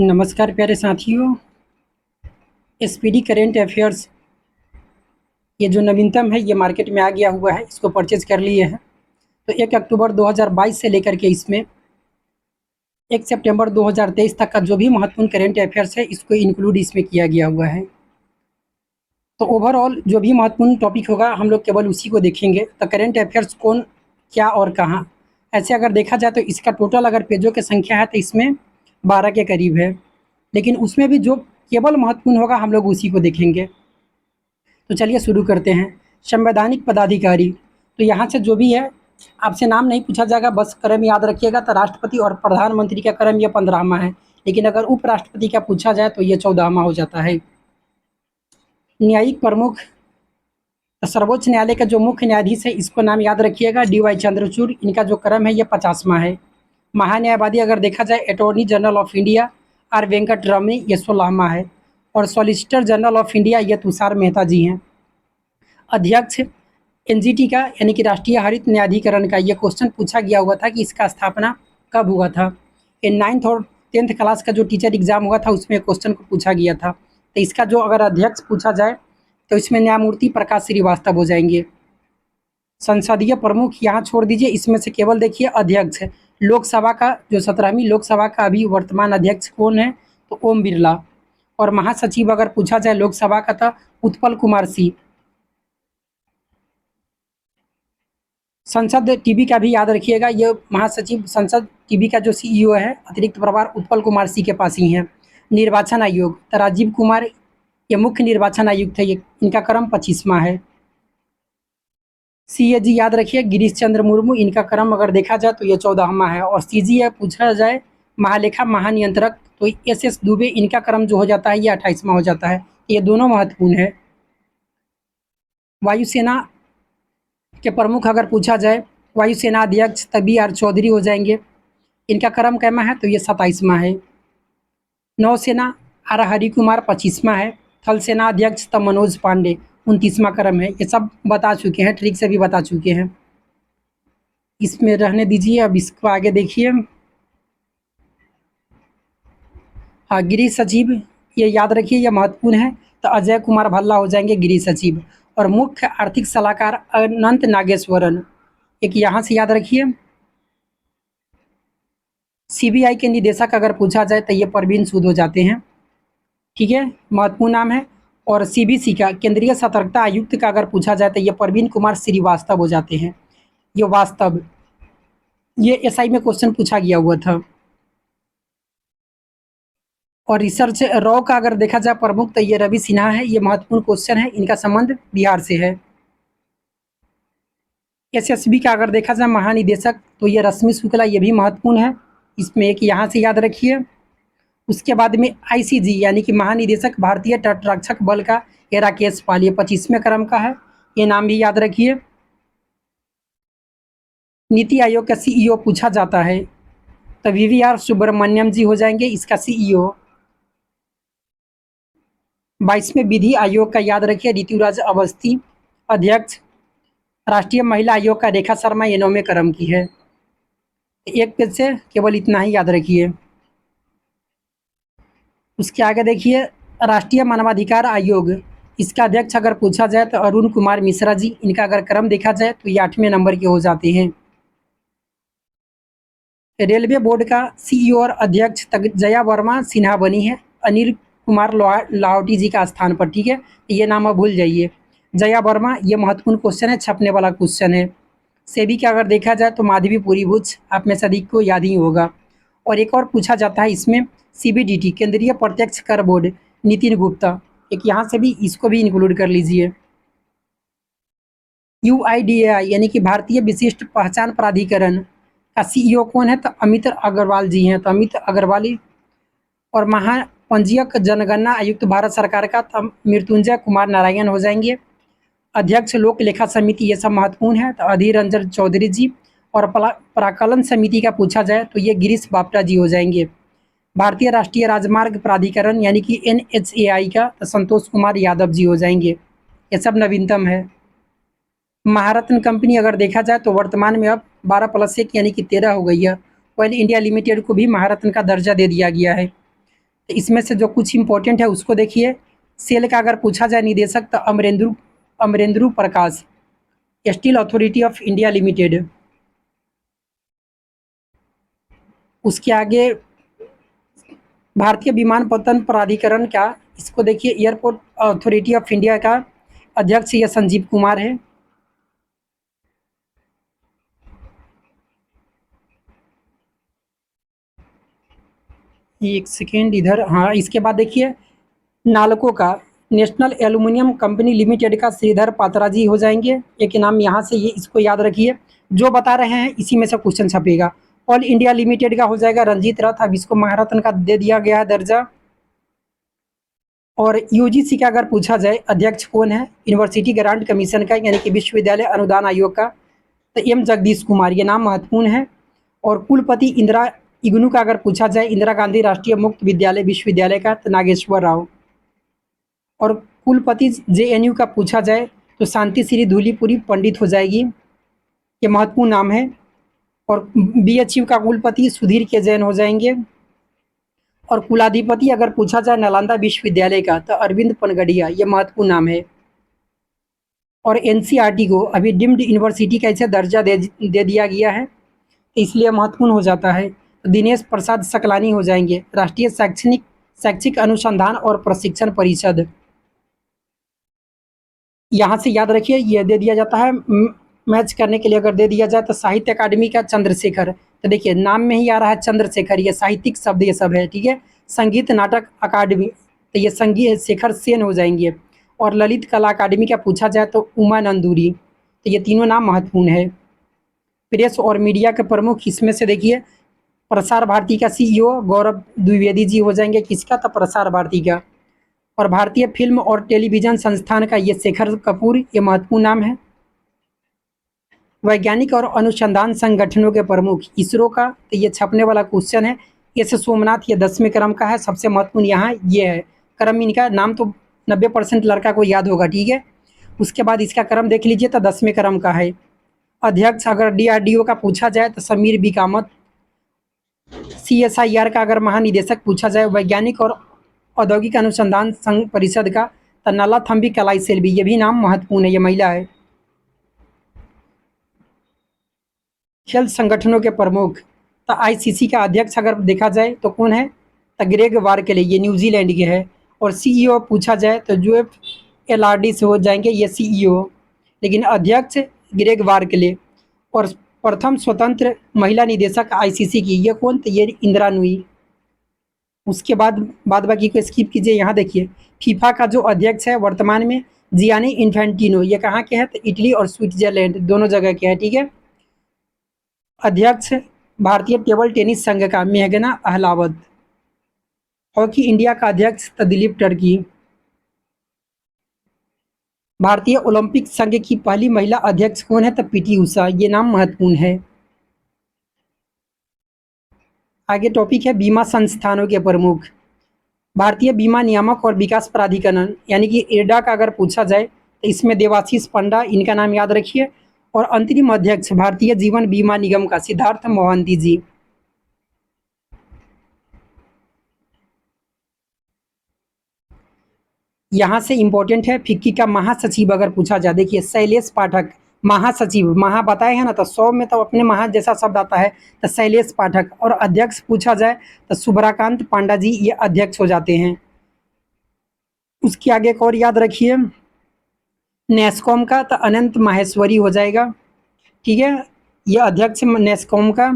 नमस्कार प्यारे साथियों। एसपीडी करेंट अफेयर्स ये जो नवीनतम है ये मार्केट में आ गया हुआ है, इसको परचेज कर लिए हैं। तो 1 अक्टूबर 2022 से लेकर के इसमें 1 सितंबर 2023 तक का जो भी महत्वपूर्ण करेंट अफेयर्स है इसको इंक्लूड इसमें किया गया हुआ है। तो ओवरऑल जो भी महत्वपूर्ण टॉपिक होगा हम लोग केवल उसी को देखेंगे। तो करेंट अफेयर्स कौन, क्या और कहाँ, ऐसे अगर देखा जाए तो इसका टोटल अगर पेजों की संख्या है तो इसमें 12 के करीब है, लेकिन उसमें भी जो केवल महत्वपूर्ण होगा हम लोग उसी को देखेंगे। तो चलिए शुरू करते हैं। संवैधानिक पदाधिकारी, तो यहाँ से जो भी है आपसे नाम नहीं पूछा जाएगा, बस क्रम याद रखिएगा। तो राष्ट्रपति और प्रधानमंत्री का क्रम ये 15वां है, लेकिन अगर उपराष्ट्रपति का पूछा जाए तो ये 14वां हो जाता है। न्यायिक प्रमुख, तो सर्वोच्च न्यायालय का जो मुख्य न्यायाधीश है इसको नाम याद रखिएगा, DY चंद्रचूड़। इनका जो क्रम है ये 50वां है। महान्यायवादी अगर देखा जाए attorney general of India R Venkat Ramani, ये 16वां है। और सॉलिसिटर जनरल ऑफ इंडिया ये तुषार मेहता जी हैं। अध्यक्ष NGT का यानी कि राष्ट्रीय हरित न्यायाधिकरण का ये क्वेश्चन पूछा गया हुआ था कि इसका स्थापना कब हुआ था। ये 9th और 10th क्लास का जो टीचर एग्जाम हुआ था उसमें क्वेश्चन को पूछा गया था। तो इसका जो अगर अध्यक्ष पूछा जाए तो इसमें न्यायमूर्ति प्रकाश श्रीवास्तव हो जाएंगे। संसदीय प्रमुख यहाँ छोड़ दीजिए, इसमें से केवल देखिए अध्यक्ष। लोकसभा का जो 17वीं लोकसभा का अभी वर्तमान अध्यक्ष कौन है, तो ओम बिरला। और महासचिव अगर पूछा जाए लोकसभा का तो उत्पल कुमार सिंह। संसद टीवी का भी याद रखिएगा, ये महासचिव संसद टीवी का जो CEO है अतिरिक्त प्रभार उत्पल कुमार सिंह के पास ही है। निर्वाचन आयोग, तो राजीव कुमार ये मुख्य निर्वाचन आयुक्त है, ये इनका क्रम 25वां है। CAG याद रखिए गिरीश चंद्र मुर्मू, इनका क्रम अगर देखा जाए तो ये 14वां है। और CGA पूछा जाए महालेखा महानियंत्रक, तो SS दुबे, इनका क्रम जो हो जाता है ये 28वां हो जाता है। ये दोनों महत्वपूर्ण है। वायुसेना के प्रमुख अगर पूछा जाए, वायुसेना अध्यक्ष तभी BR चौधरी हो जाएंगे। इनका क्रम कैमा है, तो ये 27वां है। नौसेना R हरि कुमार 25वां है। थल सेना अध्यक्ष तब मनोज पांडे 29वां क्रम है। ये सब बता चुके हैं, ट्रिक से भी बता चुके हैं, इसमें रहने दीजिए। अब इसको आगे देखिए। हाँ, गृह सचिव ये याद रखिए, ये महत्वपूर्ण है। तो अजय कुमार भल्ला हो जाएंगे गृह सचिव। और मुख्य आर्थिक सलाहकार अनंत नागेश्वरन, एक यहाँ से याद रखिए। CBI के निदेशक अगर पूछा जाए तो ये परवीन सूद हो जाते हैं, ठीक है, महत्वपूर्ण नाम है। और CBC का केंद्रीय सतर्कता आयुक्त का अगर पूछा जाए तो ये परवीन कुमार श्रीवास्तव हो जाते हैं। ये वास्तव, ये SI में क्वेश्चन पूछा गया हुआ था। और रिसर्च रॉ का अगर देखा जाए प्रमुख तो ये रवि सिन्हा है, ये महत्वपूर्ण क्वेश्चन है, इनका संबंध बिहार से है। SSB का अगर देखा जाए महानिदेशक तो ये रश्मि शुक्ला, ये भी महत्वपूर्ण है, इसमें एक यहाँ से याद रखिए। उसके बाद में ICG यानी कि महानिदेशक भारतीय तटरक्षक बल का ये राकेश पाल, ये 25वें क्रम का है, ये नाम भी याद रखिए। नीति आयोग का CEO पूछा जाता है तो VVR सुब्रमण्यम जी हो जाएंगे इसका CEO। 22वें विधि आयोग का याद रखिए ऋतुराज अवस्थी अध्यक्ष। राष्ट्रीय महिला आयोग का रेखा शर्मा, ये 9वें क्रम की है। एक पेज से केवल इतना ही याद रखिए। उसके आगे देखिए राष्ट्रीय मानवाधिकार आयोग, इसका अध्यक्ष अगर पूछा जाए तो अरुण कुमार मिश्रा जी, इनका अगर क्रम देखा जाए तो ये 8वें नंबर के हो जाते हैं। रेलवे बोर्ड का CEO और अध्यक्ष जया वर्मा सिन्हा बनी है अनिल कुमार लाहौटी जी का स्थान पर, ठीक है, ये नाम आप भूल जाइए। जया वर्मा, ये महत्वपूर्ण क्वेश्चन है, छपने वाला क्वेश्चन है। सेबी का अगर देखा जाए तो माधवी पुरीभुज, आप में से अधिक को याद ही होगा। और एक और पूछा जाता है इसमें CBDT केंद्रीय प्रत्यक्ष कर बोर्ड, नितिन गुप्ता, एक यहाँ से भी, इसको भी इंक्लूड कर लीजिए। UIDAI यानी कि भारतीय विशिष्ट पहचान प्राधिकरण का CEO कौन है, तो अमित अग्रवाल जी हैं, तो अमित अग्रवाल। और महापंजीयक जनगणना आयुक्त भारत सरकार का मृत्युंजय कुमार नारायण हो जाएंगे। अध्यक्ष लोक लेखा समिति, ये सब महत्वपूर्ण है, तो अधीर रंजन चौधरी जी। और प्राकलन समिति का पूछा जाए तो ये गिरीश बापटा जी हो जाएंगे। भारतीय राष्ट्रीय राजमार्ग प्राधिकरण यानी कि NHAI का तो संतोष कुमार यादव जी हो जाएंगे। ये सब नवीनतम है। महारत्न कंपनी अगर देखा जाए तो वर्तमान में अब 12+1 यानी कि 13 हो गई है। ऑयल इंडिया लिमिटेड को भी महारत्न का दर्जा दे दिया गया है। तो इसमें से जो कुछ इंपॉर्टेंट है उसको देखिए। सेल का अगर पूछा जाए निदेशक तो Amarendra Prakash, steel authority of India limited. उसके आगे भारतीय विमानपत्तन प्राधिकरण का, इसको देखिए, एयरपोर्ट अथॉरिटी ऑफ इंडिया का अध्यक्ष ये संजीव कुमार है। एक सेकेंड इधर, हाँ, इसके बाद देखिए नालको का, नेशनल एल्युमिनियम कंपनी लिमिटेड का श्रीधर पात्रा जी हो जाएंगे। एक नाम यहाँ से, ये इसको याद रखिए, जो बता रहे हैं इसी में से क्वेश्चन छपेगा। ऑल इंडिया लिमिटेड का हो जाएगा रंजीत रथ, अब इसको महारत्न का दे दिया गया है दर्जा। और यूजीसी का अगर पूछा जाए अध्यक्ष कौन है यूनिवर्सिटी ग्रांट कमीशन का, यानी कि विश्वविद्यालय अनुदान आयोग का, तो एम जगदीश कुमार, ये नाम महत्वपूर्ण है। और कुलपति इंदिरा इग्नू का अगर पूछा जाए, इंदिरा गांधी राष्ट्रीय मुक्त विद्यालय विश्वविद्यालय का, तो नागेश्वर राव। और कुलपति जेएनयू का पूछा जाए तो शांति श्री धूलीपुरी पंडित हो जाएगी, ये महत्वपूर्ण नाम है। और बीएचयू का कुलपति सुधीर के जैन हो जाएंगे। और कुलाधिपति अगर पूछा जाए नालंदा विश्वविद्यालय का, तो अरविंद पनगड़िया, ये महत्वपूर्ण नाम है। और एनसीईआरटी को अभी डीम्ड यूनिवर्सिटी का इसे दर्जा दे दिया गया है, तो इसलिए महत्वपूर्ण हो जाता है। दिनेश प्रसाद सकलानी हो जाएंगे, राष्ट्रीय शैक्षिक अनुसंधान और प्रशिक्षण परिषद। यहाँ से याद रखिए, ये दे दिया जाता है मैच करने के लिए। अगर दे दिया जाए तो साहित्य अकादमी का चंद्रशेखर, तो देखिए नाम में ही आ रहा है चंद्रशेखर, ये साहित्यिक शब्द ये सब है, ठीक है। संगीत नाटक अकादमी, तो ये संगीत शेखर सेन हो जाएंगे। और ललित कला अकादमी का पूछा जाए तो उमा नंदूरी, तो ये तीनों नाम महत्वपूर्ण है। प्रेस और मीडिया के प्रमुख, इसमें से देखिए प्रसार भारती का सीईओ गौरव द्विवेदी जी हो जाएंगे, किसका, तो प्रसार भारती का। और भारतीय फिल्म और टेलीविज़न संस्थान का ये शेखर कपूर, ये महत्वपूर्ण नाम है। वैज्ञानिक और अनुसंधान संगठनों के प्रमुख, इसरो का, तो ये छपने वाला क्वेश्चन है। एस सोमनाथ, ये 10वें क्रम का है, सबसे महत्वपूर्ण यहाँ ये है। क्रम इनका नाम तो 90% लड़का को याद होगा, ठीक है। उसके बाद इसका क्रम देख लीजिए, तो 10वें क्रम का है। अध्यक्ष अगर डीआरडीओ का पूछा जाए तो समीर बिकामत। सीएसआईआर का अगर महानिदेशक पूछा जाए, वैज्ञानिक और औद्योगिक अनुसंधान संघ परिषद का, तो नला थम्बी कलाई सेल्वी, ये भी नाम महत्वपूर्ण है, ये महिला है। खेल संगठनों के प्रमुख, तो आईसीसी का अध्यक्ष अगर देखा जाए तो कौन है, तो ग्रेग वार्कले, ये न्यूजीलैंड के है। और सीईओ पूछा जाए तो जोएफ एलआरडी से हो जाएंगे, ये सीईओ, लेकिन अध्यक्ष ग्रेग वार्कले। और प्रथम स्वतंत्र महिला निदेशक आईसीसी की, ये कौन, तो ये इंदिरा नूई। उसके बाद बाकी को स्किप कीजिए। यहाँ देखिए फीफा का जो अध्यक्ष है वर्तमान में जियानी इन्फेंटिनो, ये कहाँ के हैं, तो इटली और स्विट्जरलैंड दोनों जगह के हैं, ठीक है। अध्यक्ष भारतीय टेबल टेनिस संघ का मेघना अहलावत। हॉकी इंडिया का अध्यक्ष तो दिलीप टर्की। भारतीय ओलंपिक संघ की पहली महिला अध्यक्ष कौन है, तो पीटी उषा, ये नाम महत्वपूर्ण है। आगे टॉपिक है बीमा संस्थानों के प्रमुख। भारतीय बीमा नियामक और विकास प्राधिकरण, यानी कि इरडा का अगर पूछा जाए तो इसमें देवाशीष पंडा, इनका नाम याद रखिए। और अंतरिम अध्यक्ष भारतीय जीवन बीमा निगम का सिद्धार्थ मोहंती जी। यहाँ से इम्पोर्टेंट है फिक्की का महासचिव अगर पूछा जाए, देखिए शैलेश पाठक महासचिव, महा बताए हैं ना, तो 100 में तो अपने महा जैसा शब्द आता है, तो शैलेश पाठक। और अध्यक्ष पूछा जाए तो सुभराकांत पांडा जी, ये अध्यक्ष हो जाते हैं। उसके आगे एक और याद रखिए नेस्कॉम का, तो अनंत माहेश्वरी हो जाएगा, ठीक है, ये अध्यक्ष नेस्कॉम का।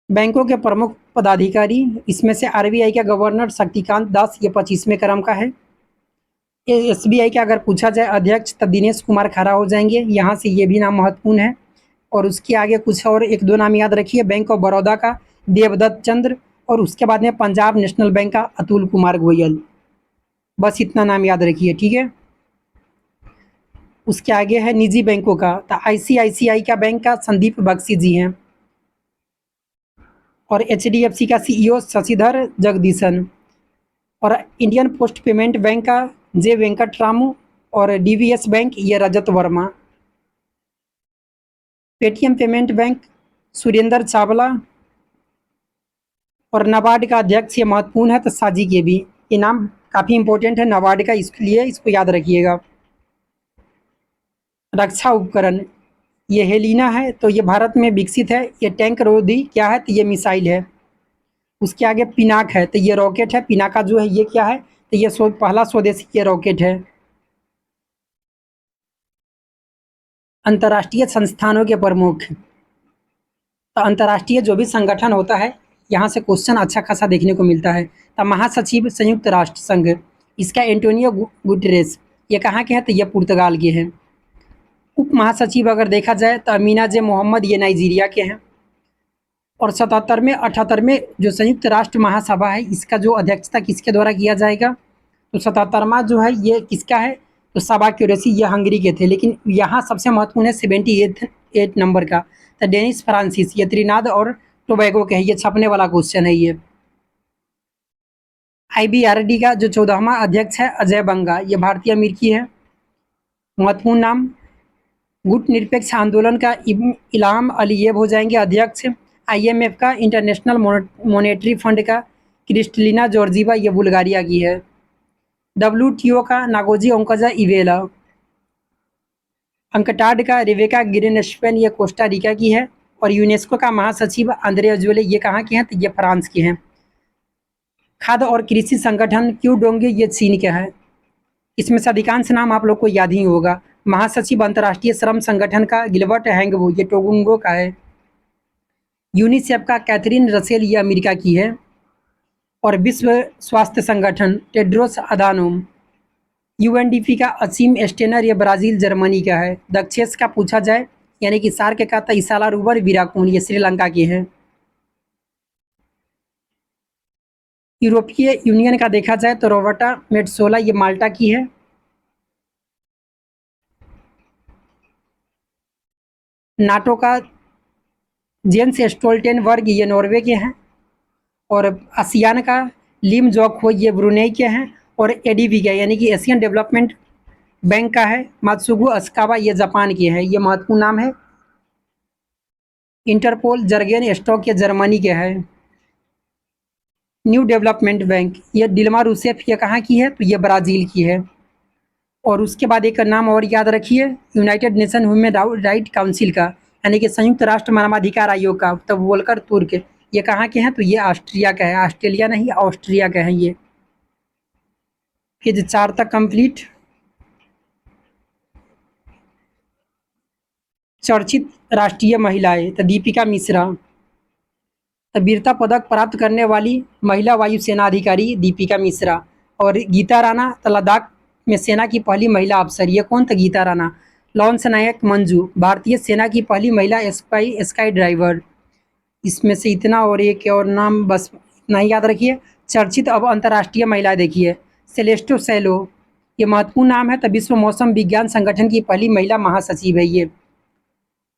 बैंकों के प्रमुख पदाधिकारी, इसमें से आरबीआई का गवर्नर शक्तिकांत दास, ये 25वें क्रम का है। एसबीआई का अगर पूछा जाए अध्यक्ष, तो दिनेश कुमार खरा हो जाएंगे, यहाँ से ये भी नाम महत्वपूर्ण है। और उसके आगे कुछ और एक दो नाम याद रखिए, बैंक ऑफ बड़ौदा का देवदत्त चंद्र, और उसके बाद में पंजाब नेशनल बैंक का अतुल कुमार गोयल। बस इतना नाम याद रखिए, ठीक है। उसके आगे है निजी बैंकों का, तो आईसीआईसीआई का बैंक का संदीप बख्शी जी हैं। और एचडीएफसी का सीईओ शशिधर जगदीशन। और इंडियन पोस्ट पेमेंट बैंक का जे वेंकट रामू। और डीवीएस बैंक, ये Rajat Verma. Paytm payment bank Surendra Chawla. और नाबार्ड का अध्यक्ष ये महत्वपूर्ण है तो साजी के भी, ये नाम काफ़ी इंपॉर्टेंट है नाबार्ड का, इसलिए इसको याद रखिएगा। रक्षा उपकरण, ये हेलिना है तो ये भारत में विकसित है, ये टैंक रोधी क्या है तो ये मिसाइल है। उसके आगे पिनाक है तो ये रॉकेट है, पिनाका जो है ये क्या है तो ये पहला स्वदेशी ये रॉकेट है। अंतर्राष्ट्रीय संस्थानों के प्रमुख, तो अंतर्राष्ट्रीय जो भी संगठन होता है यहाँ से क्वेश्चन अच्छा खासा देखने को मिलता है। तो महासचिव संयुक्त राष्ट्र संघ, इसका एंटोनियो गुटेरेस, ये कहाँ के हैं तो ये पुर्तगाल के हैं। उप महासचिव अगर देखा जाए तो अमीना जे मोहम्मद, ये नाइजीरिया के हैं। और 77वें 78वें जो संयुक्त राष्ट्र महासभा है इसका जो अध्यक्षता किसके द्वारा किया जाएगा तो 77वां जो है ये किसका है तो सबा क्यूरेसी, ये हंगरी के थे। लेकिन यहाँ सबसे महत्वपूर्ण है 78 नंबर का, तो डेनिस फ्रांसिस, ये त्रिनाद और टोबैगो के हैं। ये छपने वाला क्वेश्चन है ये। IBRD का जो 14वां अध्यक्ष है अजय बंगा, ये भारतीय अमेरिकी है। महत्वपूर्ण नाम, गुट निरपेक्ष आंदोलन का इल्हाम अलीयेव हो जाएंगे अध्यक्ष। IMF का इंटरनेशनल मॉनेटरी फंड का क्रिस्टलिना जॉर्जीवा, ये बुल्गारिया की है। WTO का नागोजी ओंकजा इवेला। अंकटाड का रिवेका गिरेनस्पेन, ये कोस्टा रिका की है। और यूनेस्को का महासचिव आंद्रे अज्वले, ये कहाँ के हैं तो ये फ्रांस के हैं। खाद्य और कृषि संगठन क्यू डोंगे, ये चीन का है। इसमें से अधिकांश नाम आप लोग को याद ही होगा। महासचिव अंतर्राष्ट्रीय श्रम संगठन का गिलबर्ट हैंगवो, ये टोगुंगो का है। यूनिसेफ का कैथरीन रसेल, ये अमेरिका की है। और विश्व स्वास्थ्य संगठन टेड्रोस अधानोम, UNDP का असीम स्टेनर, ये ब्राज़ील जर्मनी का है। दक्षेश का पूछा जाए यानी कि सार्क का तो इसाला रूबर विराकून, ये श्रीलंका के हैं। यूरोपीय यूनियन का देखा जाए तो रोबर्टा मेट्सोला, ये माल्टा की है। नाटो का जेंस स्टोल्टेनबर्ग, ये नॉर्वे के हैं। और आसियान का लिम जोक हो, ये ब्रुनेई के हैं। और ADB का यानी कि एशियन डेवलपमेंट बैंक का है मात्सुगु अस्कावा, ये जापान के हैं। ये महत्वपूर्ण नाम है। इंटरपोल जर्गेन स्टॉक, ये जर्मनी के है। न्यू डेवलपमेंट बैंक, ये दिल्मा रूसेफ, ये कहाँ की है तो ये ब्राज़ील की है। और उसके बाद एक नाम और याद रखिए, United nation human right council का यानी कि संयुक्त राष्ट्र मानवाधिकार आयोग का, तो वोल्कर तुर्क, ये कहाँ के हैं तो ये ऑस्ट्रिया का है। ऑस्ट्रेलिया नहीं, ऑस्ट्रिया का है ये। पेज 4 तक कंप्लीट। चर्चित राष्ट्रीय महिलाएं, तो दीपिका मिश्रा, तो वीरता पदक प्राप्त करने वाली महिला वायुसेना अधिकारी दीपिका मिश्रा। और गीता राणा, तो लद्दाख में सेना की पहली महिला अफसर, ये कौन था गीता राणा। लॉन्स नायक मंजू, भारतीय सेना की पहली महिला स्काई ड्राइवर। इसमें से इतना, और एक और नाम बस इतना ही याद रखिए। चर्चित अब अंतर्राष्ट्रीय महिला देखिए, सेलेस्टो सैलो, ये महत्वपूर्ण नाम है, तो विश्व मौसम विज्ञान संगठन की पहली महिला महासचिव है ये।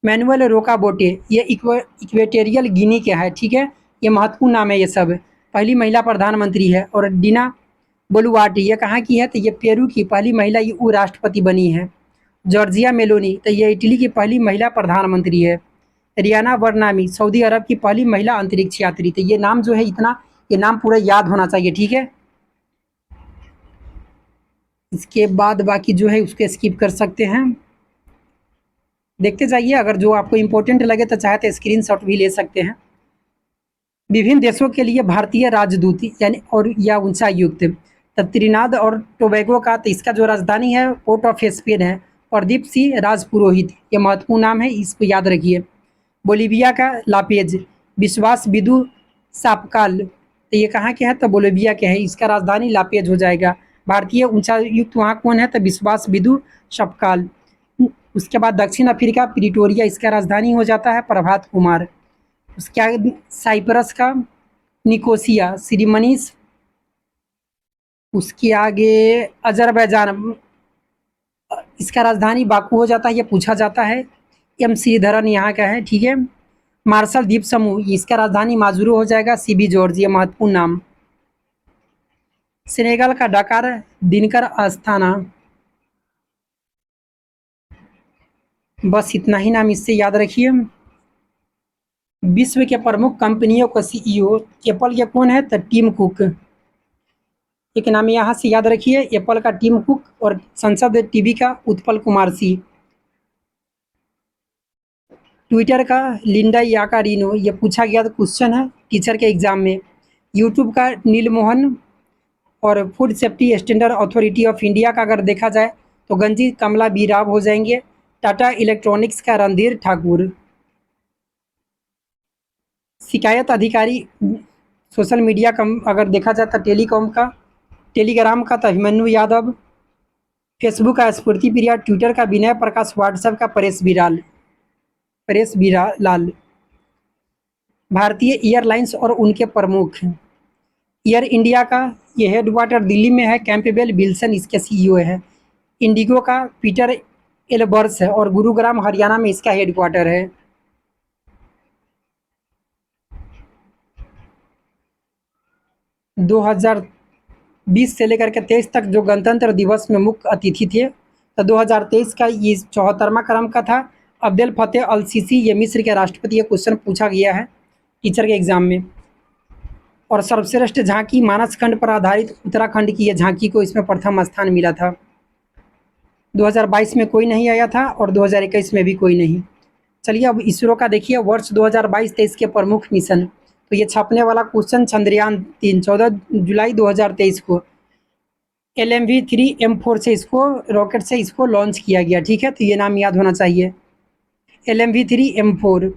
मैनुअल रोका बोटे, ये इक्वेटेरियल गिनी के है, ठीक है। ये महत्वपूर्ण नाम है ये सब। पहली महिला प्रधानमंत्री है। और डीना बोलुआर्टी, ये कहाँ की है तो ये पेरू की पहली महिला राष्ट्रपति बनी है। जॉर्जिया मेलोनी, तो ये इटली की पहली महिला प्रधानमंत्री है। रियाना बरनामी, सऊदी अरब की पहली महिला अंतरिक्ष यात्री। तो ये नाम जो है इतना, ये नाम पूरा याद होना चाहिए, ठीक है। इसके बाद बाकी जो है उसके स्किप कर सकते हैं, देखते जाइए। अगर जो आपको इम्पोर्टेंट लगे तो चाहे तो स्क्रीनशॉट भी ले सकते हैं। विभिन्न देशों के लिए भारतीय राजदूत यानी और या उच्चायुक्त, तब त्रिनाद और टोबैगो का, तो इसका जो राजधानी है पोर्ट ऑफ स्पेन है। प्रदीप सिंह राजपुरोहित, ये महत्वपूर्ण नाम है, इसको याद रखिए। बोलीविया का लापेज, विश्वास बिदु सापकाल, तो ये कहाँ के हैं तो बोलीविया के हैं, इसका राजधानी लापेज हो जाएगा। भारतीय उच्चायुक्त वहाँ कौन है तो विश्वास बिदु सपकाल। उसके बाद दक्षिण अफ्रीका प्रिटोरिया, इसका राजधानी हो जाता है प्रभात कुमार। उसके आगे साइप्रस का निकोसिया सिरिमनीस। उसके आगे अजरबैजान, इसका राजधानी बाकू हो जाता है, ये पूछा जाता है। श्रीधरन यहाँ का है, ठीक है। मार्शल द्वीप समूह, इसका राजधानी माजुरो हो जाएगा। CB जॉर्ज, ये महत्वपूर्ण नाम। सेनेगल का डकार दिनकर अस्थाना। बस इतना ही नाम इससे याद रखिए। विश्व के प्रमुख कंपनियों का सीईओ एप्पल के कौन है? तो टिम कुक। एक नाम यहाँ से याद रखिए, एप्पल का टिम कुक और संसद टीवी का उत्पल कुमार सिंह। ट्विटर का लिंडा याकारिनो, ये पूछा गया क्वेश्चन है टीचर के एग्जाम में। यूट्यूब का नील मोहन और food safety standard authority of India का अगर देखा जाए तो गंजी कमला बी राव हो जाएंगे। टाटा इलेक्ट्रॉनिक्स का रणधीर ठाकुर। शिकायत अधिकारी सोशल मीडिया का अगर देखा जाए तो टेलीग्राम का तो अभिमन्यु यादव। फेसबुक का स्फूर्ति प्रिया। ट्विटर का विनय प्रकाश। व्हाट्सएप का परेश बिरालाल। भारतीय एयरलाइंस और उनके प्रमुख। एयर इंडिया का ये हेडक्वार्टर दिल्ली में है, कैंपबेल विल्सन इसके सीईओ है। इंडिगो का पीटर एलबर्स है और गुरुग्राम हरियाणा में इसका हेडक्वार्टर है। दो हजार 20 से लेकर के 23 तक जो गणतंत्र दिवस में मुख्य अतिथि थे, तो 2023 का ये 74वां क्रम का था। अब्देल फतेह अल सीसी, ये मिस्र के राष्ट्रपति। ये क्वेश्चन पूछा गया है टीचर के एग्जाम में। और सर्वश्रेष्ठ झांकी मानस खंड पर आधारित उत्तराखंड की ये झांकी को इसमें प्रथम स्थान मिला था। 2022 में कोई नहीं आया था और 2021 में भी कोई नहीं। चलिए अब इसरो का देखिए वर्ष 2022-23 के प्रमुख मिशन। तो ये छपने वाला क्वेश्चन चंद्रयान-3 14 जुलाई 2023 को LMV-3 M4 से इसको रॉकेट से इसको लॉन्च किया गया। ठीक है, तो ये नाम याद होना चाहिए, LMV-3 M4।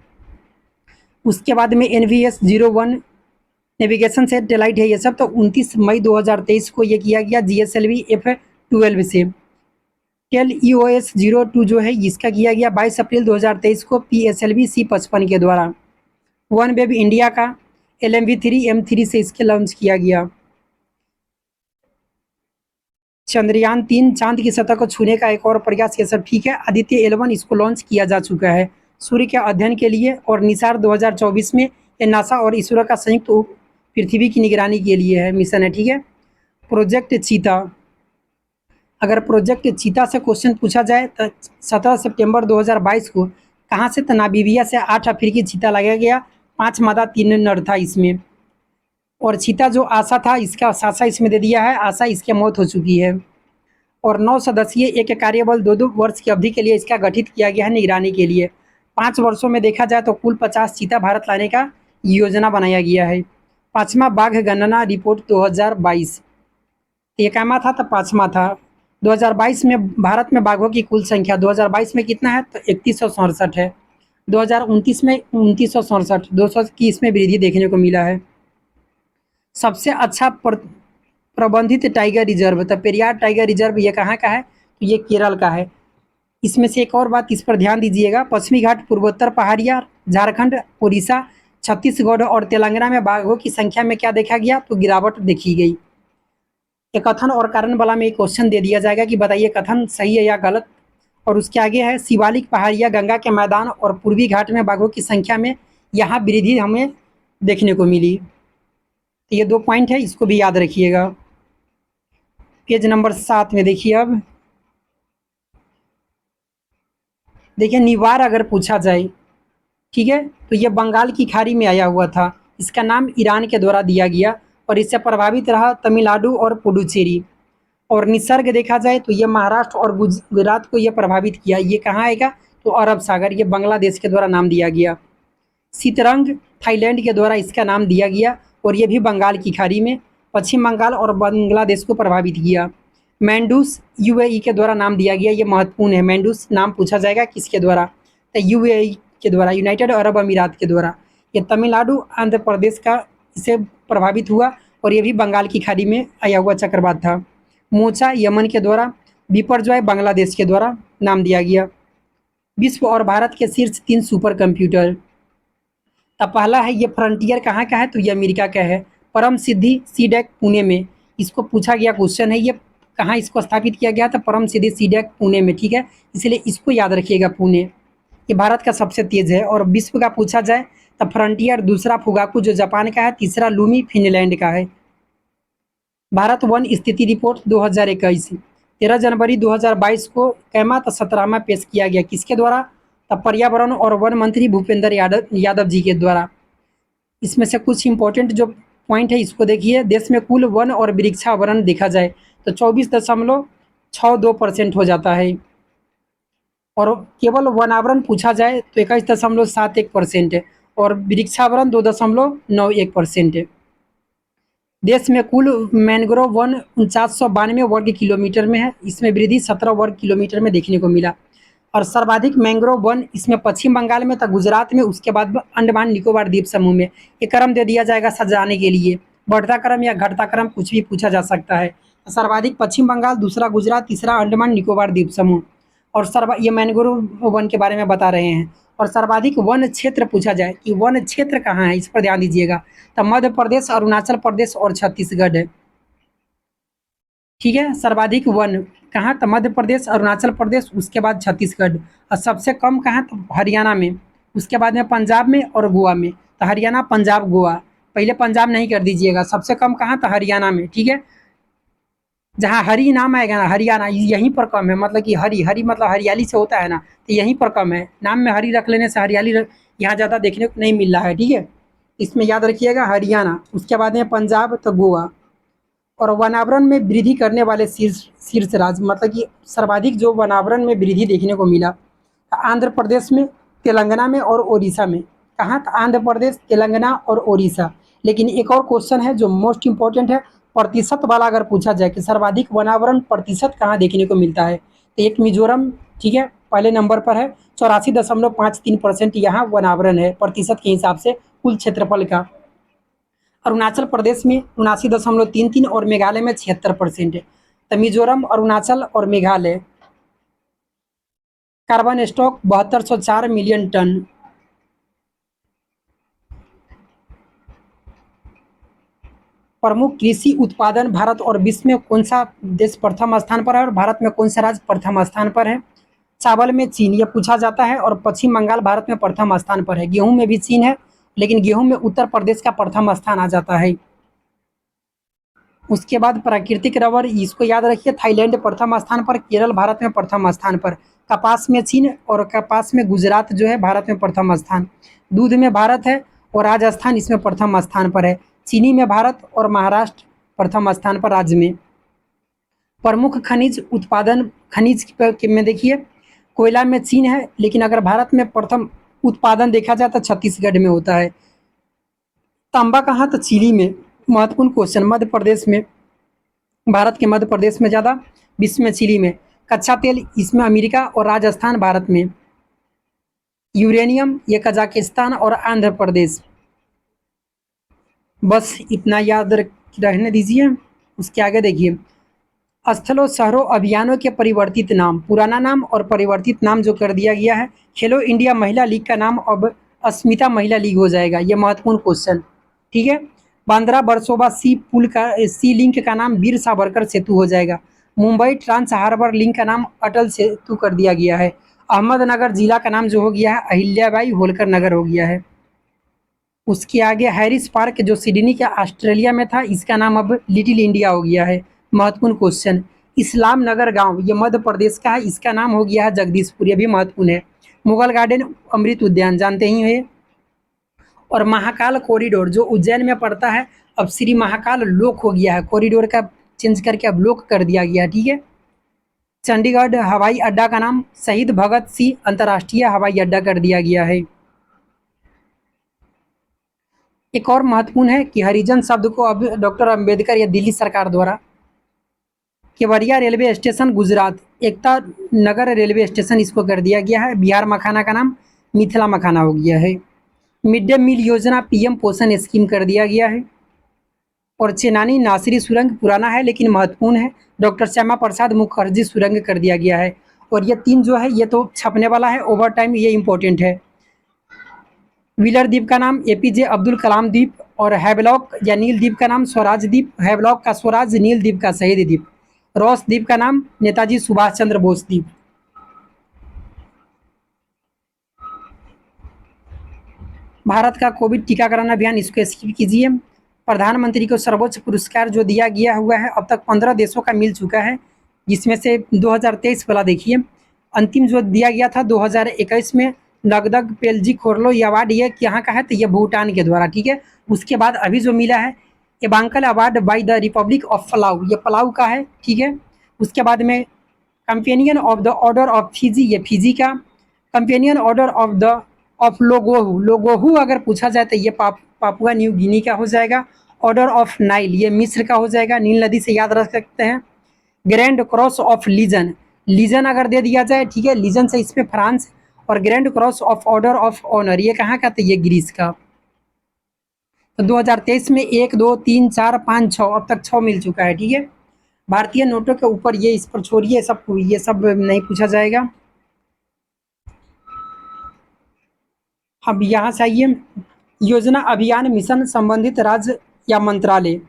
उसके बाद में NVS-01 नेविगेशन सैटेलाइट है ये सब, तो 29 मई 2023 को ये किया गया GSLV F12 से। EOS-02 जो है इसका किया गया 22 अप्रैल 2023 को PSLV C55 के द्वारा। वन वेब इंडिया का LMV-3 M3 से इसके लॉन्च किया गया। चंद्रयान-3 चांद की सतह को छूने का एक और प्रयास, ये सब ठीक है। आदित्य L1 इसको लॉन्च किया जा चुका है सूर्य के अध्ययन के लिए। और निसार 2024 में ये नासा और इसरो का संयुक्त पृथ्वी की निगरानी के लिए है मिशन है। ठीक है। प्रोजेक्ट चीता, अगर प्रोजेक्ट चीता से क्वेश्चन पूछा जाए तो 17 सितंबर 2022 को कहाँ से? तो नामीबिया से 8 अफ्रीकी चीता लगाया गया। 5 मादा 3 नर था इसमें। और चीता जो आशा था इसका साशा इसमें दे दिया है, आशा इसकी मौत हो चुकी है। और 9 सदस्यीय एक कार्यबल 2-2 वर्ष की अवधि के लिए इसका गठित किया गया है निगरानी के लिए। 5 वर्षों में देखा जाए तो कुल 50 चीता भारत लाने का योजना बनाया गया है। 5वां बाघ गणना रिपोर्ट 2022, ये कामा था तो 5वां था। 2022 में भारत में बाघों की कुल संख्या 2022 में कितना है? तो 3167 है। 2029 में 2967, 200 की इसमें वृद्धि देखने को मिला है। सबसे अच्छा प्रबंधित टाइगर रिजर्व, तो पेरियार टाइगर रिजर्व ये कहाँ का है? तो ये केरल का है। इसमें से एक और बात इस पर ध्यान दीजिएगा, पश्चिमी घाट, पूर्वोत्तर पहाड़ियाँ, झारखंड, उड़ीसा, छत्तीसगढ़ और तेलंगाना में बाघों की संख्या में क्या देखा गया? तो गिरावट देखी गई। एक कथन और कारण वाला में एक क्वेश्चन दे दिया जाएगा कि बताइए कथन सही है या गलत। और उसके आगे है शिवालिक पहाड़ियाँ, गंगा के मैदान और पूर्वी घाट में बाघों की संख्या में यहाँ वृद्धि हमें देखने को मिली। तो ये 2 पॉइंट है, इसको भी याद रखिएगा। पेज नंबर 7 में देखिए। अब देखिए निवार अगर पूछा जाए, ठीक है, तो ये बंगाल की खाड़ी में आया हुआ था। इसका नाम ईरान के द्वारा दिया गया और इससे प्रभावित रहा तमिलनाडु और पुडुचेरी। और निसर्ग देखा जाए तो ये महाराष्ट्र और गुजरात को ये प्रभावित किया। ये कहाँ आएगा? तो अरब सागर, ये बांग्लादेश के द्वारा नाम दिया गया। सीतरंग थाईलैंड के द्वारा इसका नाम दिया गया और ये भी बंगाल की खाड़ी में पश्चिम बंगाल और बांग्लादेश को प्रभावित किया। मैंडूस UAE के द्वारा नाम दिया गया, ये महत्वपूर्ण है। मैंडूस नाम पूछा जाएगा किसके द्वारा? तो UAE के द्वारा, यूनाइटेड अरब अमीरात के द्वारा। ये तमिलनाडु आंध्र प्रदेश का इससे प्रभावित हुआ और ये भी बंगाल की खाड़ी में आया हुआ चक्रवात था। मोचा यमन के द्वारा, बिपरजॉय बांग्लादेश के द्वारा नाम दिया गया। विश्व और भारत के शीर्ष 3 सुपर कंप्यूटर, तो पहला है ये फ्रंटियर, कहाँ का है? तो ये अमेरिका का है। परम सिद्धि सीडेक पुणे में, इसको पूछा गया क्वेश्चन है, ये कहाँ इसको स्थापित किया गया था? परम सिद्धि सीडेक पुणे में। ठीक है, इसलिए इसको याद रखिएगा, पुणे। ये भारत का सबसे तेज है। और विश्व का पूछा जाए तो फ्रंटियर, दूसरा फुगाकू जो जापान का है, तीसरा लूमी फिनलैंड का है। भारत वन स्थिति रिपोर्ट 2021 13 जनवरी 2022 को कैमा तो 17वां पेश किया गया। किसके द्वारा? तब पर्यावरण और वन मंत्री भूपेंद्र यादव जी के द्वारा। इसमें से कुछ इंपॉर्टेंट जो पॉइंट है इसको देखिए। देश में कुल वन और वृक्षावरण देखा जाए तो 24.62% हो जाता है, और केवल वनावरण पूछा जाए तो 21.71% है, और वृक्षावरण 2.91% है। देश में कुल मैंग्रोव वन 4992 वर्ग किलोमीटर में है, इसमें वृद्धि 17 वर्ग किलोमीटर में देखने को मिला। और सर्वाधिक मैंग्रोव वन इसमें पश्चिम बंगाल में था, गुजरात में, उसके बाद अंडमान निकोबार द्वीप समूह में। ये क्रम दे दिया जाएगा सजाने के लिए, बढ़ता क्रम या घटता क्रम कुछ भी पूछा जा सकता है। सर्वाधिक पश्चिम बंगाल, दूसरा गुजरात, तीसरा अंडमान निकोबार द्वीप समूह। और ये मैंग्रोव वन के बारे में बता रहे हैं। और सर्वाधिक वन क्षेत्र पूछा जाए कि वन क्षेत्र कहाँ है, इस पर ध्यान दीजिएगा। तो मध्य प्रदेश, अरुणाचल प्रदेश और छत्तीसगढ़ है। ठीक है, सर्वाधिक वन कहाँ? तो मध्य प्रदेश, अरुणाचल प्रदेश, उसके बाद छत्तीसगढ़। और सबसे कम कहाँ? तो हरियाणा में, उसके बाद में पंजाब में और गोवा में। तो हरियाणा, पंजाब, गोवा, पहले पंजाब नहीं कर दीजिएगा। सबसे कम कहाँ? तो हरियाणा में। ठीक है, जहाँ हरी नाम आएगा ना, हरियाणा, यहीं पर कम है। मतलब कि हरी हरी मतलब हरियाली से होता है ना, तो यहीं पर कम है। नाम में हरी रख लेने से हरियाली यहाँ ज़्यादा देखने को नहीं मिल रहा है। ठीक है, इसमें याद रखिएगा हरियाणा, उसके बाद में पंजाब, तो गोवा। और वनावरण में वृद्धि करने वाले शीर्ष राज्य, मतलब कि सर्वाधिक जो वनावरण में वृद्धि देखने को मिला, आंध्र प्रदेश में, तेलंगाना में और ओडिशा में। कहाँ? आंध्र प्रदेश, तेलंगाना और ओडिशा। लेकिन एक और क्वेश्चन है जो मोस्ट इंपॉर्टेंट है, प्रतिशत वाला अगर पूछा जाए कि सर्वाधिक वनावरण प्रतिशत कहाँ देखने को मिलता है, तो एक मिजोरम, ठीक है, पहले नंबर पर है। 84.53% यहाँ वनावरण है प्रतिशत के हिसाब से कुल क्षेत्रफल का। अरुणाचल प्रदेश में 79.33 और मेघालय में 76% है। तो मिजोरम, अरुणाचल और Meghalaya, carbon stock 7204 million tonne. प्रमुख कृषि उत्पादन भारत और विश्व में कौन सा देश प्रथम स्थान पर है, और भारत में कौन सा राज्य प्रथम स्थान पर है? चावल में चीन, ये पूछा जाता है, और पश्चिम बंगाल भारत में प्रथम स्थान पर है। गेहूं में भी चीन है, लेकिन गेहूं में उत्तर प्रदेश का प्रथम स्थान आ जाता है। उसके बाद प्राकृतिक रबर, इसको याद रखिए, थाईलैंड प्रथम स्थान पर, केरल भारत में प्रथम स्थान पर। कपास में चीन और कपास में गुजरात जो है भारत में प्रथम स्थान। दूध में भारत है और राजस्थान इसमें प्रथम स्थान पर है। चीनी में भारत और महाराष्ट्र प्रथम स्थान पर राज्य में। प्रमुख खनिज उत्पादन, खनिज में देखिए, कोयला में चीन है, लेकिन अगर भारत में प्रथम उत्पादन देखा जाए तो छत्तीसगढ़ में होता है। तांबा कहाँ? तो चिली में। महत्वपूर्ण क्वेश्चन, मध्य प्रदेश में, भारत के मध्य प्रदेश में ज़्यादा, विश्व में चिली में। कच्चा तेल, इसमें अमेरिका और राजस्थान भारत में। यूरेनियम, ये कजाकिस्तान और आंध्र प्रदेश। बस इतना याद रहने दीजिए। उसके आगे देखिए, स्थलों शहरों अभियानों के परिवर्तित नाम, पुराना नाम और परिवर्तित नाम जो कर दिया गया है। खेलो इंडिया महिला लीग का नाम अब अस्मिता महिला लीग हो जाएगा, ये महत्वपूर्ण क्वेश्चन। ठीक है, बांद्रा बरसोबा सी लिंक का नाम वीर सावरकर सेतु हो जाएगा। मुंबई ट्रांस हार्बर लिंक का नाम अटल सेतु कर दिया गया है। अहमदनगर जिला का नाम जो हो गया है अहिल्याबाई होलकर नगर हो गया है। उसके आगे हैरिस पार्क जो सिडनी के ऑस्ट्रेलिया में था, इसका नाम अब लिटिल इंडिया हो गया है। महत्वपूर्ण क्वेश्चन, इस्लाम नगर गांव, ये मध्य प्रदेश का है, इसका नाम हो गया है जगदीशपुर, ये भी महत्वपूर्ण है। मुगल गार्डन, अमृत उद्यान जानते ही हैं। और महाकाल कॉरिडोर जो उज्जैन में पड़ता है, अब श्री महाकाल लोक हो गया है, कॉरिडोर का चेंज करके अब लोक कर दिया गया। ठीक है, चंडीगढ़ हवाई अड्डा का नाम शहीद भगत सिंह अंतर्राष्ट्रीय हवाई अड्डा कर दिया गया है। एक और महत्वपूर्ण है कि हरिजन शब्द को अब डॉक्टर अंबेडकर या दिल्ली सरकार द्वारा। Kevadia railway station Gujarat, Ekta Nagar railway station इसको कर दिया गया है। बिहार मखाना का नाम मिथिला मखाना हो गया है। मिड डे मील योजना पीएम पोषण स्कीम कर दिया गया है। और चेनानी नासिरी सुरंग पुराना है लेकिन महत्वपूर्ण है, डॉक्टर श्यामा प्रसाद मुखर्जी सुरंग कर दिया गया है। और ये तीन जो है ये तो छपने वाला है ओवर टाइम, ये इंपॉर्टेंट है। व्हीलर द्वीप का नाम एपीजे अब्दुल कलाम द्वीप, और हैवलॉक या नील द्वीप का नाम स्वराज द्वीप, हैवलॉक का स्वराज, नील द्वीप का शहीद द्वीप। रॉस द्वीप का नाम नेताजी सुभाष चंद्र बोस द्वीप। भारत का कोविड टीकाकरण अभियान, इसको स्किप कीजिए। प्रधानमंत्री को सर्वोच्च पुरस्कार जो दिया गया हुआ है अब तक 15 देशों का मिल चुका है, जिसमें से 2023 वाला देखिए, अंतिम जो दिया गया था 2021 में लगदग पेलजी खोरलो ये अवार्ड ये यहाँ का है, तो ये भूटान के द्वारा, ठीक है। उसके बाद अभी जो मिला है Ebakl award by the republic of Palau, ये पलाऊ का है, ठीक है। उसके बाद में companion of the order of Fiji, ये फिजी का। Companion order of Logohu, Logohu अगर पूछा जाए तो ये पापुआ न्यू गिनी का हो जाएगा। ऑर्डर ऑफ नाइल ये मिस्र का हो जाएगा, नील नदी से याद रख सकते हैं। Grand cross of legion, legion अगर दे दिया जाए, ठीक है, लीजन से इसमें फ्रांस। और grand cross of order of honour ये कहाँ का, तो ये ग्रीस का। तो 2023 में 1 2 3 4 5 6 अब तक 6 मिल चुका है, ठीक है। भारतीय नोटों के ऊपर ये, इस पर छोड़िए सब, ये सब नहीं पूछा जाएगा। अब यहाँ से आइए, योजना अभियान मिशन संबंधित राज्य या मंत्रालय।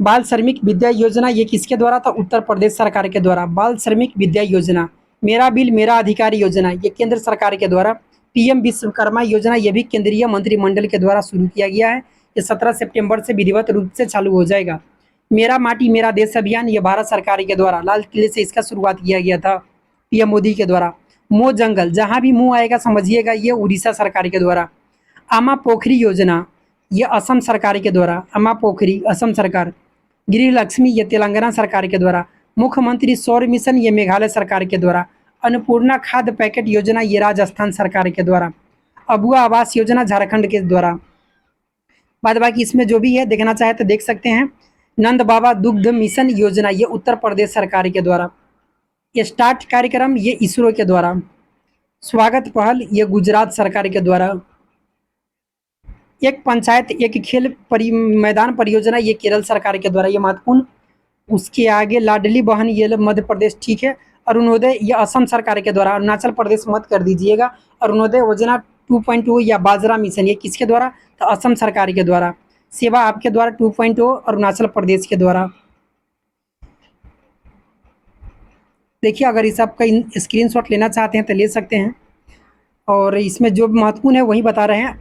बाल श्रमिक विद्या योजना ये किसके द्वारा था, उत्तर प्रदेश सरकार के द्वारा। बाल श्रमिक विद्या योजना। मेरा बिल मेरा अधिकार योजना ये केंद्र सरकार के द्वारा। पीएम विश्वकर्मा योजना ये भी केंद्रीय मंत्रिमंडल के द्वारा शुरू किया गया है। ये 17 सितंबर से विधिवत रूप से चालू हो जाएगा। मेरा माटी मेरा देश अभियान ये भारत सरकार के द्वारा, लाल किले से इसका शुरुआत किया गया था पीएम मोदी के द्वारा। मो जंगल, जहाँ भी मुँह आएगा समझिएगा ये उड़ीसा सरकार के द्वारा। आमा पोखरी योजना ये असम सरकार के द्वारा, आमा पोखरी असम सरकार। गृह लक्ष्मी ये तेलंगाना सरकार के द्वारा। मुख्यमंत्री सौर मिशन ये मेघालय सरकार के द्वारा। अन्नपूर्णा खाद्य पैकेट योजना ये राजस्थान सरकार के द्वारा। अबुआ आवास योजना झारखंड के द्वारा। बाद बाकी इसमें जो भी है देखना चाहे तो देख सकते हैं। नंद बाबा दुग्ध मिशन योजना ये उत्तर प्रदेश सरकार के द्वारा। ये स्टार्ट कार्यक्रम ये इसरो के द्वारा। स्वागत पहल ये गुजरात सरकार के द्वारा। एक पंचायत एक खेल मैदान परियोजना ये केरल सरकार के द्वारा, ये महत्वपूर्ण। उसके आगे लाडली बहन ये मध्य प्रदेश, ठीक है। अरुणोदय ये असम सरकार के द्वारा, अरुणाचल प्रदेश मत कर दीजिएगा। अरुणोदय योजना 2.0 या बाजरा मिशन ये किसके द्वारा, तो असम सरकार के द्वारा। सेवा आपके द्वारा 2.0 अरुणाचल प्रदेश के द्वारा। देखिए अगर इस आपका स्क्रीनशॉट लेना चाहते हैं तो ले सकते हैं, और इसमें जो महत्वपूर्ण है वही बता रहे हैं।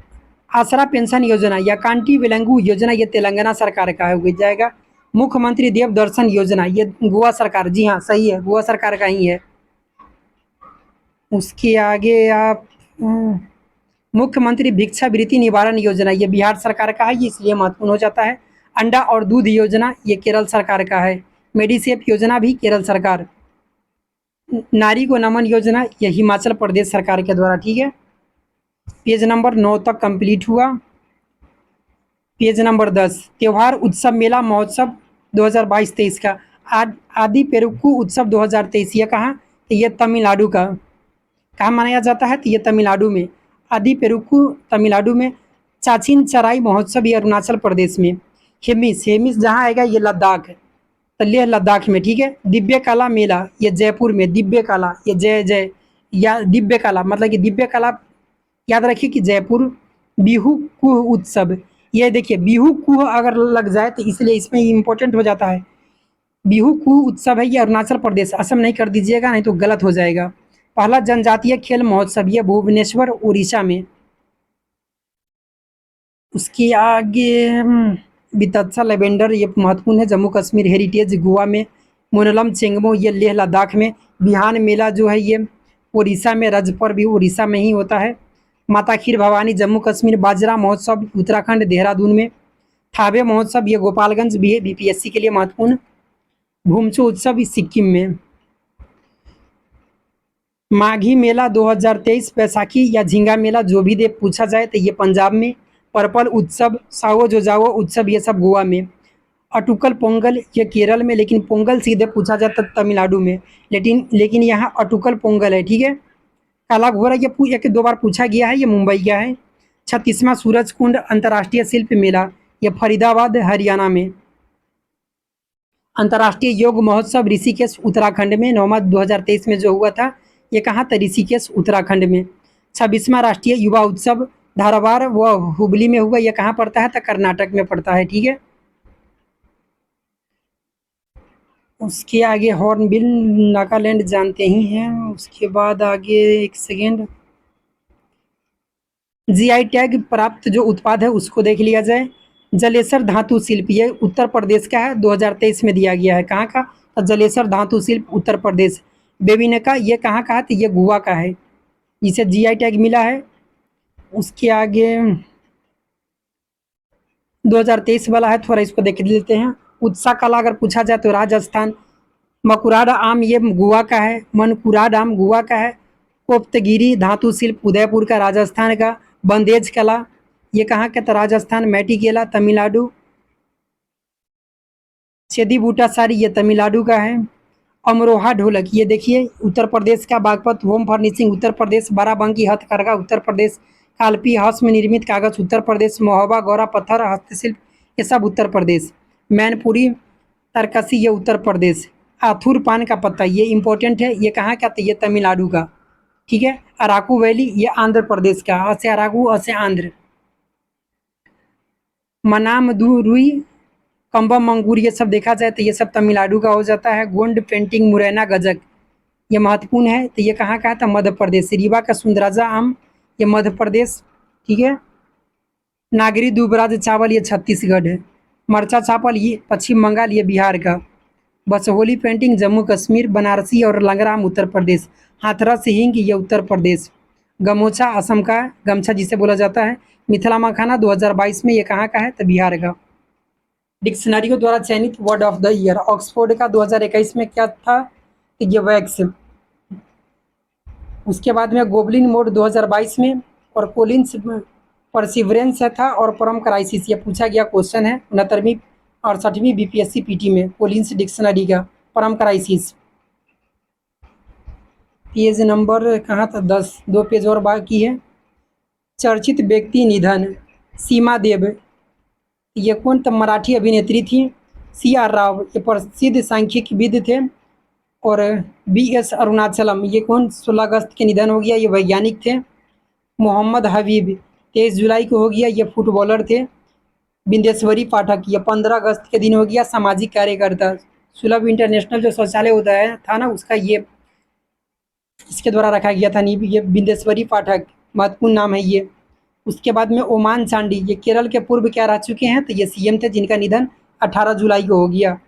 आसरा पेंशन योजना या कांटी विलंगू योजना ये तेलंगाना सरकार का हो जाएगा। मुख्यमंत्री देव दर्शन योजना ये गोवा सरकार, जी हाँ सही है, गोवा सरकार का ही है। उसके आगे आप मुख्यमंत्री भिक्षावृत्ति निवारण योजना ये बिहार सरकार का है, ये इसलिए महत्वपूर्ण हो जाता है। अंडा और दूध योजना ये केरल सरकार का है। मेडिसेफ योजना भी केरल सरकार। नारी को नमन योजना ये हिमाचल प्रदेश सरकार के द्वारा, ठीक है। पेज नंबर 9 तक कंप्लीट हुआ। पेज नंबर 10 त्यौहार उत्सव मेला महोत्सव 2022-23 का। आदि पेरुक्कू उत्सव 2023 ये कहाँ, तो ये तमिलनाडु का। कहाँ मनाया जाता है, तो ये तमिलनाडु में। आदि पेरुक्कू तमिलनाडु में। चाचिन चराई महोत्सव ये अरुणाचल प्रदेश में। हेमिस, हेमिस जहाँ आएगा ये लद्दाख, तो लेह लद्दाख में, ठीक है। दिव्य कला मेला ये जयपुर में। दिव्य कला ये जय जय या दिव्य कला मतलब कि दिव्य कला याद रखिए कि जयपुर। बिहू कुह उत्सव ये देखिए, बिहू कुह अगर लग जाए तो इसलिए इसमें इम्पोर्टेंट हो जाता है। बिहू कुह उत्सव है ये अरुणाचल प्रदेश, असम नहीं कर दीजिएगा नहीं तो गलत हो जाएगा। पहला जनजातीय खेल महोत्सव ये भुवनेश्वर उड़ीसा में। उसके आगे बितत्सा लेवेंडर ये महत्वपूर्ण है, जम्मू कश्मीर। हेरिटेज गोवा में। मोनलम चेंगमो ये लेह लद्दाख में। बिहान मेला जो है ये उड़ीसा में। रजपर भी उड़ीसा में ही होता है। माता खीर भवानी जम्मू कश्मीर। बाजरा महोत्सव उत्तराखंड देहरादून में। थावे महोत्सव ये गोपालगंज भी है, बीपीएससी के लिए महत्वपूर्ण। भूमचो उत्सव सिक्किम में। माघी मेला 2023 बैसाखी या झींगा मेला जो भी दे पूछा जाए तो ये पंजाब में। पर्पल उत्सव साओ जो जाओ उत्सव ये सब गोवा में। अटुकल पोंगल ये केरल में, लेकिन पोंगल सीधे पूछा जाता तमिलनाडु में। लेकिन यहाँ अटुकल पोंगल है, ठीक है। काला घोड़ा ये एक दो बार पूछा गया है, ये मुंबई का है। 36वां सूरज कुंड अंतर्राष्ट्रीय शिल्प मेला ये फरीदाबाद हरियाणा में। अंतर्राष्ट्रीय योग महोत्सव ऋषिकेश उत्तराखंड में। नवंबर 2023 में जो हुआ था ये कहाँ था, ऋषिकेश उत्तराखंड में। 26वां राष्ट्रीय युवा उत्सव धारवाड़ व हुबली में हुआ, ये कहाँ पड़ता है, तो कर्नाटक में पड़ता है, ठीक है। उसके आगे हॉर्नबिल नागालैंड जानते ही हैं। उसके बाद आगे एक सेकेंड, जीआई टैग प्राप्त जो उत्पाद है उसको देख लिया जाए। जलेसर धातु शिल्प ये उत्तर प्रदेश का है, 2023 में दिया गया है। कहाँ का, तो जलेसर धातु शिल्प उत्तर प्रदेश। बेबिनका ये कहाँ का है? तो ये गोवा का है, जिसे जीआई टैग मिला है। उसके आगे 2023 वाला है, थोड़ा इसको देख लेते हैं। उत्सा कला अगर पूछा जाए तो राजस्थान। मकुराड़ा आम ये गोवा का है। मनकुराड आम गोवा का है। कोप्तगिरी धातु शिल्प उदयपुर का, राजस्थान का। बंदेज कला ये कहाँ का? तो राजस्थान। मैटिकेला तमिलनाडु। सेदी बूटा साड़ी ये तमिलनाडु का है। अमरोहा ढोलक ये देखिए उत्तर प्रदेश का। Baghpat home furnishing Uttar Pradesh. बाराबंकी हथकरघा उत्तर प्रदेश। कालपी हस्त में निर्मित कागज उत्तर प्रदेश। महोबा गौरा पत्थर हस्तशिल्प ये सब उत्तर प्रदेश। मैनपुरी तरकसी ये उत्तर प्रदेश। आथुर पान का पत्ता ये इंपॉर्टेंट है, ये कहाँ का? तो ये तमिलनाडु का। ठीक है। अराकू वैली ये आंध्र प्रदेश का। अ से अराकू, अ से आंध्र। मनामदुरुई कम्बम मंगूर ये सब देखा जाए तो ये सब तमिलनाडु का हो जाता है। गोंड पेंटिंग मुरैना गजक ये महत्वपूर्ण है, तो ये कहाँ का है? तो मध्य प्रदेश। रीवा का सुंदराजा आम ये मध्य प्रदेश। ठीक है। नागरी दुबराज चावल ये छत्तीसगढ़ है। मरचा चावल ये पश्चिम बंगाल ये बिहार का। बसहोली पेंटिंग जम्मू कश्मीर। बनारसी और लंगड़ा आम उत्तर प्रदेश। हाथरस हींग ये उत्तर प्रदेश। गमोछा असम का है, गमछा जिसे बोला जाता है। मिथिला मखाना 2022 में ये कहाँ का है? तो बिहार का। डिक्शनरियों द्वारा चयनित word of the year Oxford का 2021 में क्या था? तो ये वैक्स। उसके बाद में गोबलिन मोड 2022 में, और कोलिन्स परसिवरेंस था, और परम क्राइसिस ये पूछा गया क्वेश्चन है 69वीं 68वीं बीपीएससी पीटी में। कोलिन्स डिक्शनरी का परम क्राइसिस। पेज नंबर कहाँ था? 10, 2 पेज और बाकी है। चर्चित व्यक्ति निधन। सीमा देव ये कौन? तो मराठी अभिनेत्री थी। सी आर राव ये प्रसिद्ध सांख्यिकीविद थे। और बी एस अरुणाचलम ये कौन? 16 अगस्त के निधन हो गया, ये वैज्ञानिक थे। मोहम्मद हबीब 23 जुलाई को हो गया, ये फुटबॉलर थे। बिंदेश्वरी पाठक ये 15 अगस्त के दिन हो गया, सामाजिक कार्यकर्ता। सुलभ इंटरनेशनल जो शौचालय होता है था ना, उसका ये इसके द्वारा रखा गया था नींव। ये बिंदेश्वरी पाठक महत्वपूर्ण नाम है ये। उसके बाद में ओमान चांडी ये केरल के पूर्व क्या रह चुके हैं? तो ये सीएम थे, जिनका निधन 18 जुलाई को हो गया।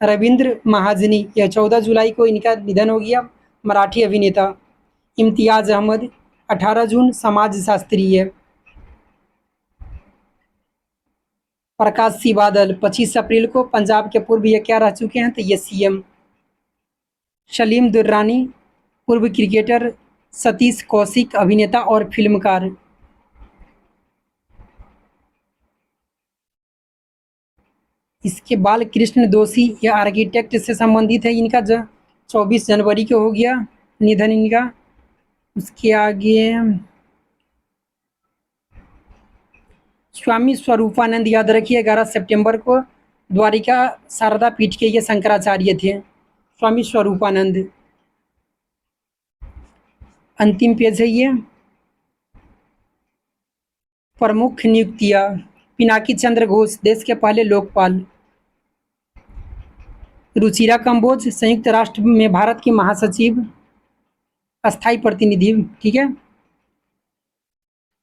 रविंद्र महाजनी यह 14 जुलाई को इनका निधन हो गया, मराठी अभिनेता। इम्तियाज़ अहमद 18 जून समाजशास्त्री है। प्रकाश सिंह बादल 25 अप्रैल को पंजाब के पूर्व ये क्या रह चुके हैं? तो ये सीएम। सलीम दुर्रानी पूर्व क्रिकेटर। सतीश कौशिक अभिनेता और फिल्मकार। इसके बाल कृष्ण दोषी यह आर्किटेक्ट से संबंधित है, इनका 24 जनवरी को हो गया निधन इनका। उसके आगे स्वामी स्वरूपानंद याद रखिए 11 सितंबर को द्वारिका शारदा पीठ के ये शंकराचार्य थे, स्वामी स्वरूपानंद। अंतिम पेज है ये। प्रमुख नियुक्तियां। पिनाकी चंद्र घोष देश के पहले लोकपाल। रुचिरा कंबोज संयुक्त राष्ट्र में भारत की महासचिव, अस्थायी प्रतिनिधि। ठीक है।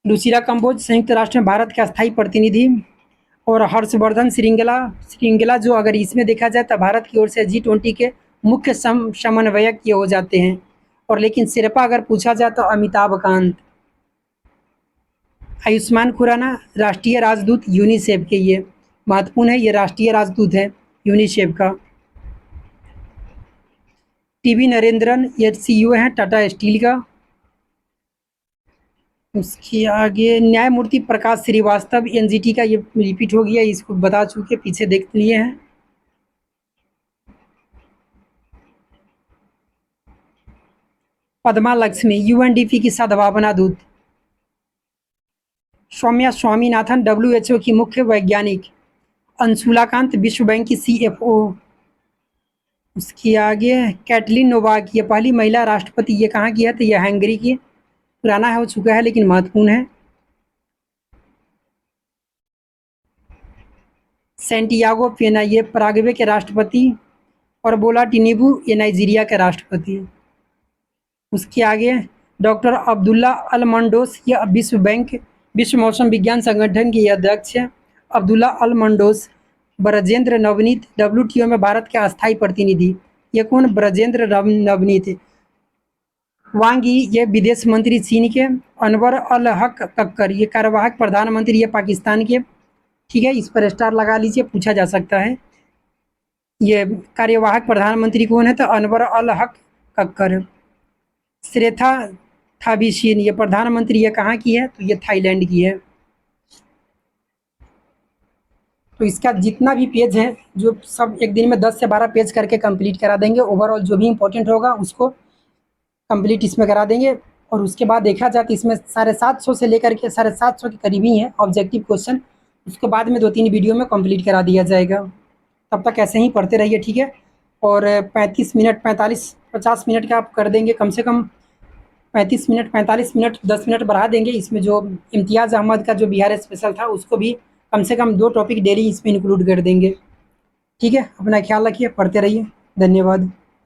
रुचिरा कंबोज संयुक्त राष्ट्र में भारत के अस्थायी प्रतिनिधि। और हर्षवर्धन श्रृंगला जो अगर इसमें देखा जाए तो भारत की ओर से G20 के मुख्य समन्वयक ये हो जाते हैं। और लेकिन सिरपा अगर पूछा जाए तो अमिताभ कांत। आयुष्मान खुराना राष्ट्रीय राजदूत यूनिसेफ के, ये महत्वपूर्ण है, ये राष्ट्रीय राजदूत है यूनिसेफ का। टीवी नरेंद्रन ये CEO हैं टाटा स्टील का। उसके आगे न्यायमूर्ति प्रकाश श्रीवास्तव NGT का, ये रिपीट हो गया, इसको बता चुके, पीछे देख लिए हैं। पद्मा लक्ष्मी UNDP की सद्भावना दूत। सौम्या स्वामीनाथन WHO की मुख्य वैज्ञानिक। अंशुलाकांत विश्व बैंक की CFO। उसके आगे कैटलिन नोवाक ये पहली महिला राष्ट्रपति, ये कहाँ की है? तो यह हंगरी की, पुराना हो चुका है लेकिन महत्वपूर्ण है। सैंटियागो पेना ये पराग्वे के राष्ट्रपति। और बोला टिनिबू ये नाइजीरिया के राष्ट्रपति। उसके आगे डॉक्टर अब्दुल्ला अल मंडोस ये विश्व मौसम विज्ञान संगठन के अध्यक्ष हैं। अब्दुल्ला अल मंडोस। ब्रजेंद्र नवनीत WTO में भारत के अस्थायी प्रतिनिधि। ये कौन? ब्रजेंद्र नवनीत वांगी, ये विदेश मंत्री चीन के। अनवर अल हक कक्कर, ये कार्यवाहक प्रधानमंत्री, ये पाकिस्तान के। ठीक है, इस पर स्टार लगा लीजिए, पूछा जा सकता है। ये कार्यवाहक प्रधानमंत्री कौन है? तो अनवर अल हक कक्कर। श्रेथा थाबिशीन, ये प्रधानमंत्री, ये कहाँ की है? तो ये थाईलैंड की है। तो इसका जितना भी पेज है, जो सब एक दिन में 10 से 12 पेज करके कंप्लीट करा देंगे। ओवरऑल जो भी इंपॉर्टेंट होगा उसको कंप्लीट इसमें करा देंगे। और उसके बाद देखा जाए तो इसमें 750 से लेकर के 750 के करीब ही है ऑब्जेक्टिव क्वेश्चन। उसके बाद में 2-3 वीडियो में कंप्लीट करा दिया जाएगा। तब तक ऐसे ही पढ़ते रहिए, ठीक है। और 35 मिनट 45-50 मिनट का आप कर देंगे कम से कम। 35 मिनट 45 मिनट 10 मिनट बढ़ा देंगे। इसमें जो इम्तियाज़ अहमद का जो बिहार स्पेशल था उसको भी कम से कम 2 टॉपिक डेली इसमें इंक्लूड कर देंगे। ठीक है, अपना ख्याल रखिए, पढ़ते रहिए। धन्यवाद।